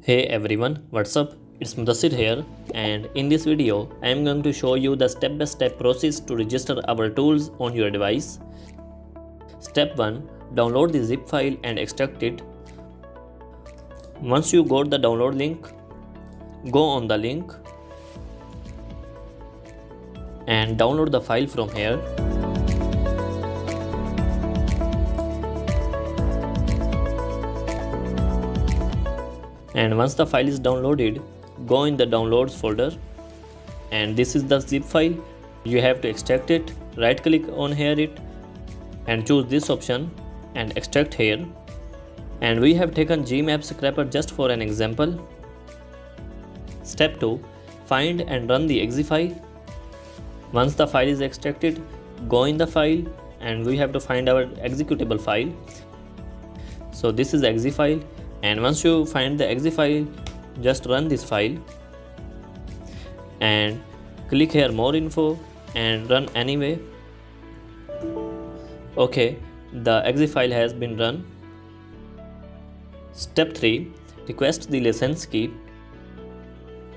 Hey everyone, what's up? It's Mudasir here, and in this video I am going to show you the step-by-step process to register our tools on your device. Step 1. Download the zip file and extract it. Once you got the download link, go on the link and download the file from here. And once the file is downloaded, go in the downloads folder, and this is the zip file. You have to extract it. Right click on it and choose this option and extract here. And we have taken Gmap scraper just for an example. Step 2. Find and run the exe file. Once the file is extracted, go in the file and we have to find our executable file. So this is exe file. And once you find the exe file, just run this file and click here more info and run anyway. Okay, the exe file has been run. Step 3. Request the license key.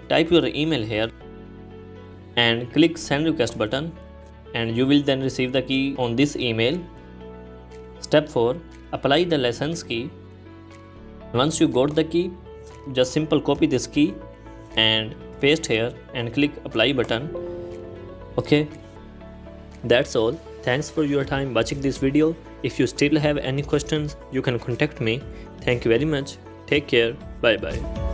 Type your email here and click send request button, and you will then receive the key on this email. Step 4. Apply the license key. Once you got the key, just simple copy this key and paste here and click apply button. Okay, that's all. Thanks for your time watching this video. If you still have any questions, you can contact me. Thank you very much. Take care. Bye bye.